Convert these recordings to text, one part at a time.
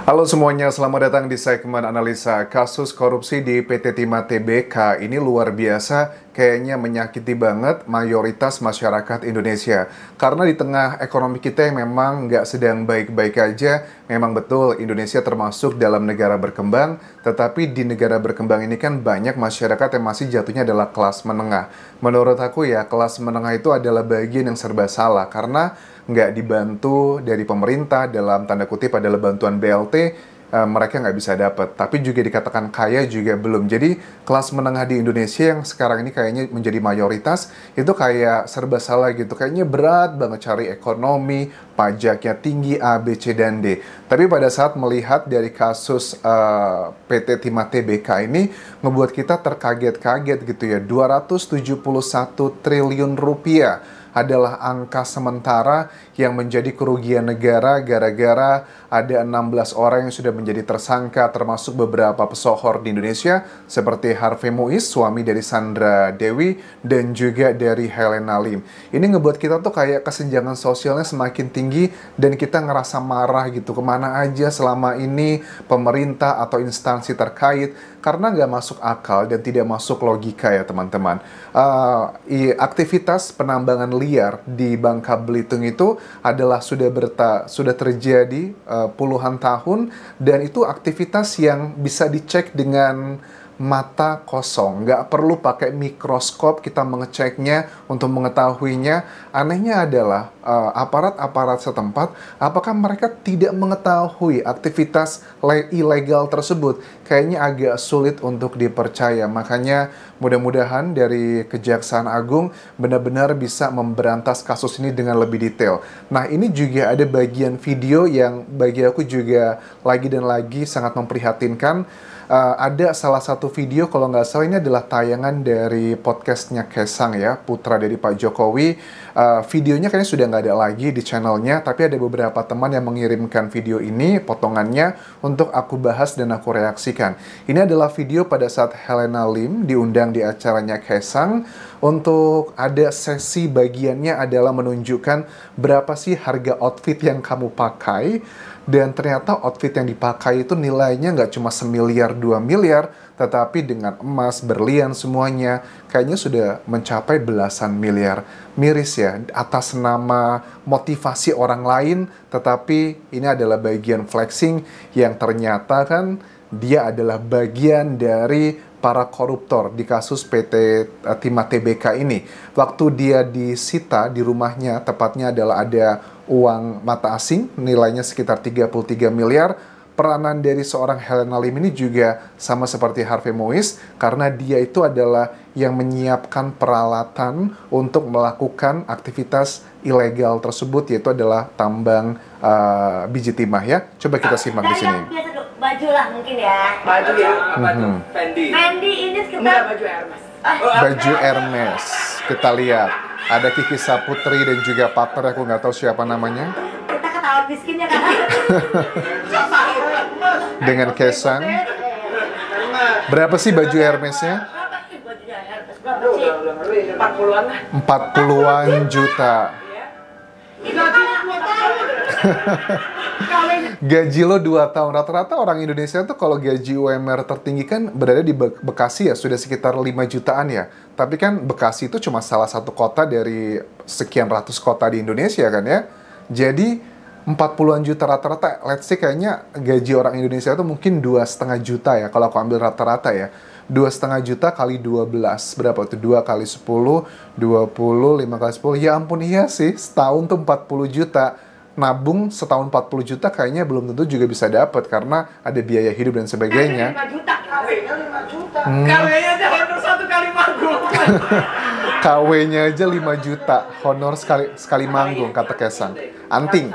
Halo semuanya, selamat datang di segmen analisa kasus korupsi di PT Timah Tbk. Ini luar biasa, kayaknya menyakiti banget mayoritas masyarakat Indonesia. Karena di tengah ekonomi kita yang memang nggak sedang baik-baik aja, memang betul Indonesia termasuk dalam negara berkembang, tetapi di negara berkembang ini kan banyak masyarakat yang masih jatuhnya adalah kelas menengah. Menurut aku ya, kelas menengah itu adalah bagian yang serba salah, karena nggak dibantu dari pemerintah, dalam tanda kutip adalah bantuan BLT, mereka nggak bisa dapat. Tapi juga dikatakan kaya juga belum. Jadi kelas menengah di Indonesia yang sekarang ini kayaknya menjadi mayoritas, itu kayak serba salah gitu. Kayaknya berat banget cari ekonomi, pajaknya tinggi, A, B, C, dan D. Tapi pada saat melihat dari kasus PT Timah Tbk ini, ngebuat kita terkaget-kaget gitu ya. 271 triliun rupiah adalah angka sementara yang menjadi kerugian negara gara-gara ada 16 orang yang sudah menjadi tersangka, termasuk beberapa pesohor di Indonesia seperti Harvey Muiz, suami dari Sandra Dewi, dan juga dari Helena Lim. Ini ngebuat kita tuh kayak kesenjangan sosialnya semakin tinggi dan kita ngerasa marah gitu, kemana aja selama ini pemerintah atau instansi terkait, karena nggak masuk akal dan tidak masuk logika ya teman-teman. Aktivitas penambangan liar di Bangka Belitung itu adalah sudah terjadi puluhan tahun, dan itu aktivitas yang bisa dicek dengan mata kosong, nggak perlu pakai mikroskop kita mengeceknya untuk mengetahuinya. Anehnya adalah aparat-aparat setempat, apakah mereka tidak mengetahui aktivitas ilegal tersebut? Kayaknya agak sulit untuk dipercaya. Makanya mudah-mudahan dari Kejaksaan Agung benar-benar bisa memberantas kasus ini dengan lebih detail. Nah, ini juga ada bagian video yang bagi aku juga lagi dan lagi sangat memprihatinkan. Ada salah satu video, kalau nggak salah ini adalah tayangan dari podcastnya Kaesang ya, putra dari Pak Jokowi. Videonya kayaknya sudah nggak ada lagi di channelnya, tapi ada beberapa teman yang mengirimkan video ini, potongannya, untuk aku bahas dan aku reaksikan. Ini adalah video pada saat Helena Lim diundang di acaranya Kaesang, untuk ada sesi bagiannya adalah menunjukkan berapa sih harga outfit yang kamu pakai. Dan ternyata outfit yang dipakai itu nilainya nggak cuma 1 miliar, 2 miliar, tetapi dengan emas, berlian semuanya, kayaknya sudah mencapai belasan miliar. Miris ya, atas nama motivasi orang lain, tetapi ini adalah bagian flexing yang ternyata kan dia adalah bagian dari para koruptor di kasus PT Timah Tbk ini. Waktu dia disita di rumahnya, tepatnya adalah ada uang mata asing, nilainya sekitar 33 miliar. Peranan dari seorang Helena Lim ini juga sama seperti Harvey Muiz, karena dia itu adalah yang menyiapkan peralatan untuk melakukan aktivitas ilegal tersebut, yaitu adalah tambang biji timah ya. Coba kita simak di sini. Baju lah mungkin ya. Baju ya, apa tuh? Fendi. Fendi ini Enggak, sekitar baju Hermes. Baju Hermes. Kita lihat. Ada Kiki Saputri dan juga partner, aku nggak tahu siapa namanya. kita ketahuan miskinnya kan. Dengan Kaesang. Berapa sih baju Hermesnya? Berapa sih bajunya Hermes? Berapa Aduh, sih? udah ngeri. 40-an lah. 40-an juta. Itu Gaji lo 2 tahun. Rata-rata orang Indonesia tuh kalau gaji UMR tertinggi kan berada di Bekasi ya, sudah sekitar 5 jutaan ya. Tapi kan Bekasi itu cuma salah satu kota dari sekian ratus kota di Indonesia kan ya. Jadi 40-an juta rata-rata, let's say kayaknya gaji orang Indonesia itu mungkin 2,5 juta ya, kalau aku ambil rata-rata ya. 2,5 juta kali 12, berapa tuh? 2 kali 10, 20, 5 kali 10, ya ampun iya sih, setahun tuh 40 juta. Nabung setahun 40 juta kayaknya belum tentu juga bisa dapat, karena ada biaya hidup dan sebagainya. 5 juta. KW-nya 5 juta. KW-nya aja honor 1 kali manggung. KW-nya aja 5 juta, honor sekali manggung, kata Kaesang. Anting.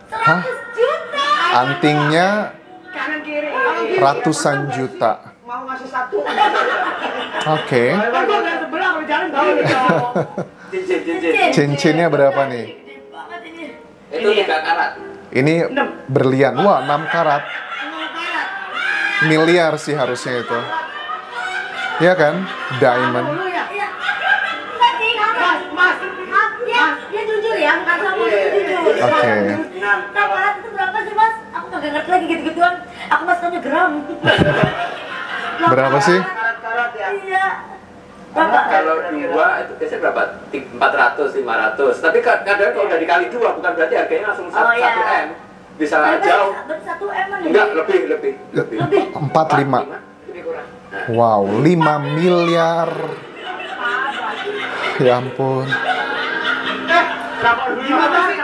Hah? 100 juta. Antingnya Kanan kiri. ratusan juta. Mau ngasih 1. Oke. Kan gua dari sebelah udah jalan tahu cincin. Cincinnya berapa nih? Gede banget ini. Itu 3 karat. Ini berlian. Wah, 6 karat. 6 karat. Miliar sih harusnya itu. Ya kan? Diamond. Dulu ya. Iya. Enggak sih, Mas, mas. dia jujur ya, bukan sombong, dia jujur. Oke. 6 karat itu berapa sih, Mas? Aku nggak nggak ngerti lagi gitu-gituan. Aku masih tanya gram. Berapa sih? Karat-karat ya. Iya. Karena Berapa? kalau 2 itu biasanya berapa? 400, 500. Tapi kadang kalau udah dikali 2 bukan berarti harganya langsung 1 Oh, iya. M. Bisa jauh. Berarti 1 M kan Enggak, ini? lebih. Lebih. 45. Lebih kurang. Nah, Wow, 5 miliar. Ya ampun. Berapa dulu? Gimana sih?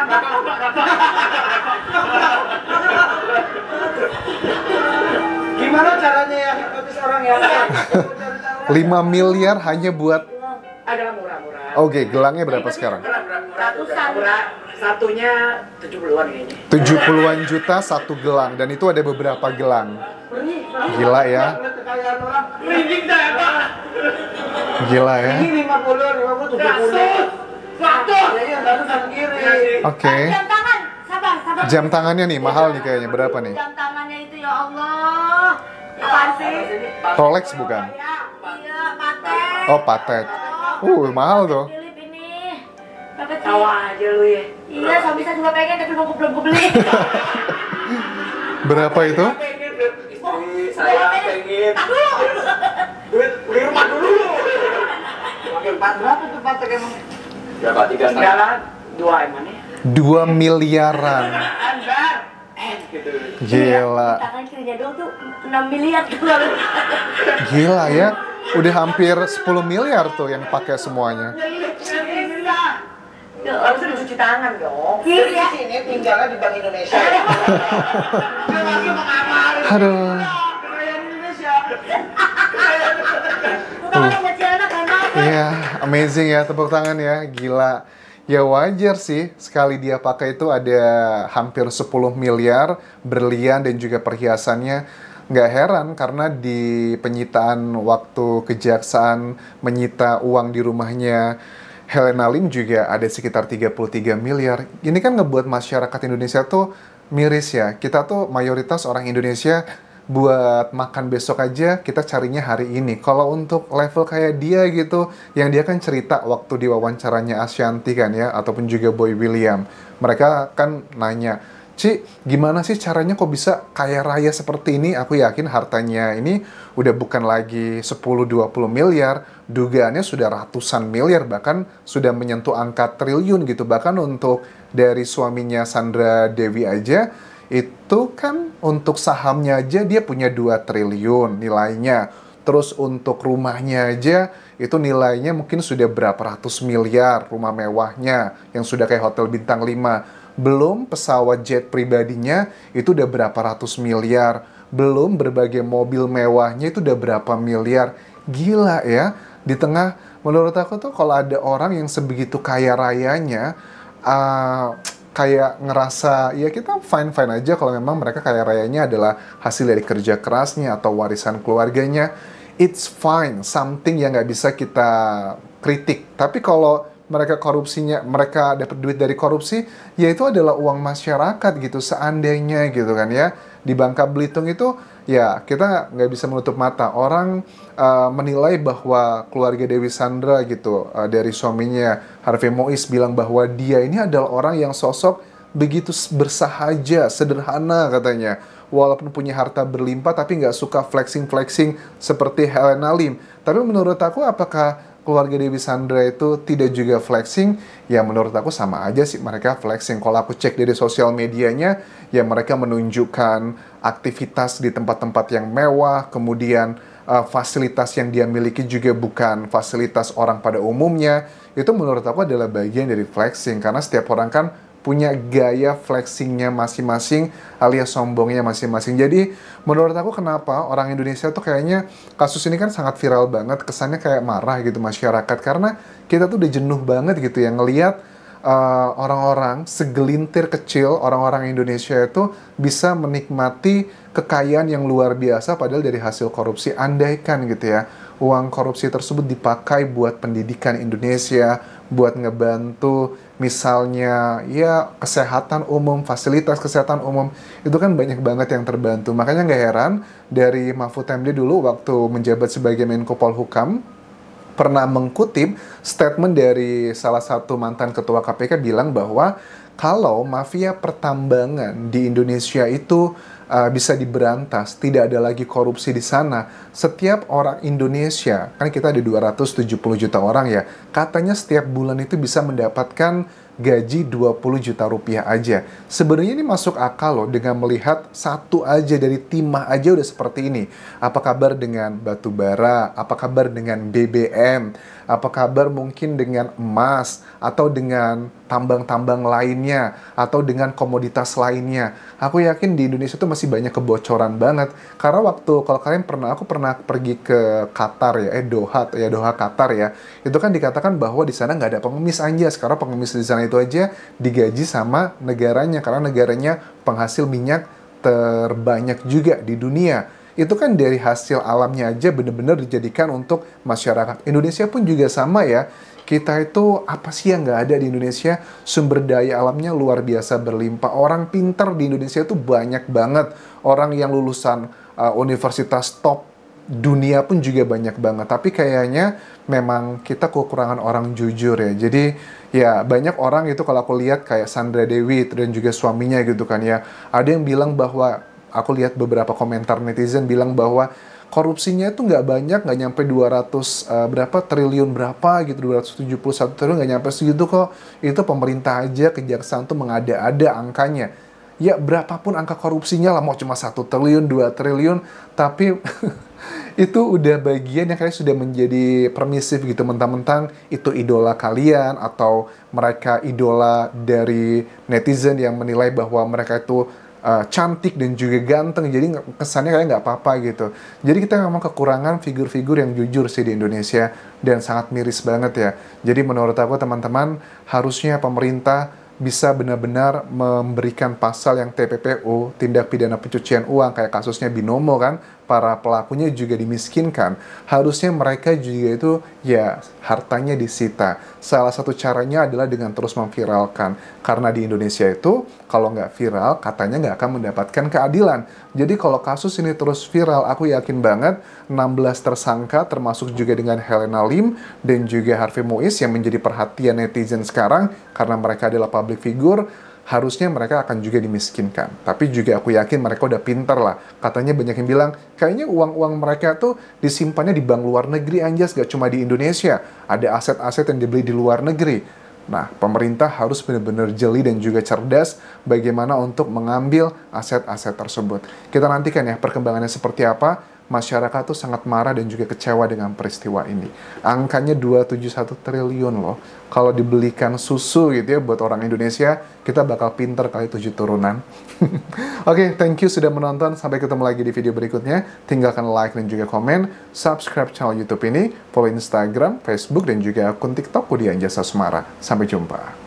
Gimana caranya ya hipnotis orang ya? 5 miliar hanya buat... Adalah murah-murah. Oke, gelangnya berapa sekarang? Ratusan. Murah. Satunya 70-an kayaknya. 70-an juta satu gelang. Dan itu ada beberapa gelang. Gila ya. Kekayaan orang. Merinding saya, Pak. Gila ya. Ini 50, 70. Ya, iya, baru kanan kiri. Oke. Jam tangan. Sabar, sabar. Jam tangannya nih, mahal nih kayaknya. Berapa nih? Jam tangannya itu ya Allah. Apaan sih? Rolex bukan? Iya, Patek. Oh, Patek. Mahal tuh. Philip ini. Pakai Tawa aja lu ya. Iya, suami saya juga pengen tapi belum beli. Berapa itu? istri saya pengen Tak dulu. Duit beli rumah dulu. Pakai 4 berapa tuh Patek emang? berapa? 3 Enggak lah, 2 emang ya. 2 miliaran. Anbar. gitu. Gila. Tangan kirinya doang tuh 6 miliar tuh. Gila ya. Udah hampir 10 miliar tuh yang pakai semuanya. Harusnya dicuci tangan dong. Iya. Di sini tinggalnya di Bank Indonesia. Dia lagi mengamalin. Aduh. Kekayaan Indonesia. Tangan kecil anak enak. Iya, amazing ya, tepuk tangan ya. Gila. Ya wajar sih, sekali dia pakai itu ada hampir 10 miliar berlian dan juga perhiasannya. Nggak heran karena di penyitaan waktu kejaksaan menyita uang di rumahnya Helena Lim juga ada sekitar 33 miliar. Ini kan ngebuat masyarakat Indonesia tuh miris ya. Kita tuh mayoritas orang Indonesia buat makan besok aja kita carinya hari ini. Kalau untuk level kayak dia gitu, yang dia kan cerita waktu di wawancaranya Ashanti kan ya, ataupun juga Boy William. Mereka kan nanya, Ci, gimana sih caranya kok bisa kaya raya seperti ini? Aku yakin hartanya ini udah bukan lagi 10-20 miliar, dugaannya sudah ratusan miliar, bahkan sudah menyentuh angka triliun gitu. Bahkan untuk dari suaminya Sandra Dewi aja, itu kan untuk sahamnya aja dia punya 2 triliun nilainya. Terus untuk rumahnya aja itu nilainya mungkin sudah berapa ratus miliar rumah mewahnya yang sudah kayak hotel bintang 5. Belum pesawat jet pribadinya itu udah berapa ratus miliar. Belum berbagai mobil mewahnya itu udah berapa miliar. Gila ya. Di tengah, menurut aku tuh kalau ada orang yang sebegitu kaya rayanya, kayak ngerasa ya kita fine-fine aja kalau memang mereka kaya rayanya adalah hasil dari kerja kerasnya atau warisan keluarganya. It's fine, something yang nggak bisa kita kritik. Tapi kalau mereka korupsinya, mereka dapat duit dari korupsi, ya itu adalah uang masyarakat gitu, seandainya gitu kan ya. Di Bangka Belitung itu, ya kita nggak bisa menutup mata. Orang menilai bahwa keluarga Dewi Sandra gitu, dari suaminya Harvey Mois bilang bahwa dia ini adalah orang yang sosok begitu bersahaja, sederhana katanya. Walaupun punya harta berlimpah, tapi nggak suka flexing-flexing seperti Helena Lim. Tapi menurut aku, apakah keluarga Dewi Sandra itu tidak juga flexing? Ya menurut aku sama aja sih mereka flexing. Kalau aku cek dari sosial medianya, ya mereka menunjukkan aktivitas di tempat-tempat yang mewah, kemudian fasilitas yang dia miliki juga bukan fasilitas orang pada umumnya. Itu menurut aku adalah bagian dari flexing, karena setiap orang kan punya gaya flexingnya masing-masing alias sombongnya masing-masing. Jadi menurut aku kenapa orang Indonesia tuh kayaknya kasus ini kan sangat viral banget, kesannya kayak marah gitu masyarakat, karena kita tuh udah jenuh banget gitu ya ngelihat orang-orang segelintir kecil orang-orang Indonesia itu bisa menikmati kekayaan yang luar biasa padahal dari hasil korupsi. Andaikan gitu ya uang korupsi tersebut dipakai buat pendidikan Indonesia, buat ngebantu misalnya ya kesehatan umum, fasilitas kesehatan umum, itu kan banyak banget yang terbantu. Makanya nggak heran dari Mahfud MD dulu waktu menjabat sebagai Menko Polhukam pernah mengutip statement dari salah satu mantan ketua KPK bilang bahwa kalau mafia pertambangan di Indonesia itu bisa diberantas, tidak ada lagi korupsi di sana. Setiap orang Indonesia, kan kita ada 270 juta orang ya, katanya setiap bulan itu bisa mendapatkan gaji 20 juta rupiah aja. Sebenarnya ini masuk akal loh dengan melihat satu aja dari timah aja udah seperti ini. Apa kabar dengan batu bara? Apa kabar dengan BBM? Apa kabar mungkin dengan emas? Atau dengan tambang-tambang lainnya? Atau dengan komoditas lainnya? Aku yakin di Indonesia tuh masih banyak kebocoran banget. Karena kalau kalian aku pernah pergi ke Qatar ya, Doha Qatar ya. Itu kan dikatakan bahwa di sana nggak ada pengemis anjas. Karena pengemis di sana itu aja digaji sama negaranya, karena negaranya penghasil minyak terbanyak juga di dunia. Itu kan dari hasil alamnya aja bener-bener dijadikan untuk masyarakat. Indonesia pun juga sama ya. Kita itu apa sih yang nggak ada di Indonesia? Sumber daya alamnya luar biasa berlimpah. Orang pintar di Indonesia itu banyak banget. Orang yang lulusan universitas top dunia pun juga banyak banget. Tapi kayaknya memang kita kekurangan orang jujur ya. Jadi ya banyak orang itu kalau aku lihat kayak Sandra Dewi dan juga suaminya gitu kan ya. Ada yang bilang bahwa, aku lihat beberapa komentar netizen bilang bahwa korupsinya itu nggak banyak, nggak nyampe 200 triliun berapa gitu, 271 triliun nggak nyampe segitu kok. Itu pemerintah aja, kejaksaan tuh mengada-ada angkanya. Ya berapapun angka korupsinya lah, mau cuma 1 triliun, 2 triliun, tapi itu udah bagian yang kayak sudah menjadi permisif gitu, mentang-mentang itu idola kalian atau mereka idola dari netizen yang menilai bahwa mereka itu cantik dan juga ganteng, jadi kesannya kayak nggak apa-apa gitu. Jadi kita memang kekurangan figur-figur yang jujur sih di Indonesia dan sangat miris banget ya. Jadi menurut aku teman-teman, harusnya pemerintah bisa benar-benar memberikan pasal yang TPPU, tindak pidana pencucian uang, kayak kasusnya Binomo kan, para pelakunya juga dimiskinkan. Harusnya mereka juga itu ya hartanya disita. Salah satu caranya adalah dengan terus memviralkan. Karena di Indonesia itu kalau nggak viral katanya nggak akan mendapatkan keadilan. Jadi kalau kasus ini terus viral, aku yakin banget 16 tersangka termasuk juga dengan Helena Lim dan juga Harvey Mois yang menjadi perhatian netizen sekarang karena mereka adalah public figure, harusnya mereka akan juga dimiskinkan. Tapi juga aku yakin mereka udah pinter lah. Katanya banyak yang bilang, kayaknya uang-uang mereka tuh disimpannya di bank luar negeri anjas, gak cuma di Indonesia. Ada aset-aset yang dibeli di luar negeri. Nah, pemerintah harus benar-benar jeli dan juga cerdas bagaimana untuk mengambil aset-aset tersebut. Kita nantikan ya perkembangannya seperti apa. Masyarakat tuh sangat marah dan juga kecewa dengan peristiwa ini. Angkanya 271 triliun loh. Kalau dibelikan susu gitu ya buat orang Indonesia, kita bakal pinter kali 7 turunan. Oke, thank you sudah menonton. Sampai ketemu lagi di video berikutnya. Tinggalkan like dan juga komen. Subscribe channel YouTube ini. Follow Instagram, Facebook, dan juga akun TikTok Budi Anjasa Sumara. Sampai jumpa.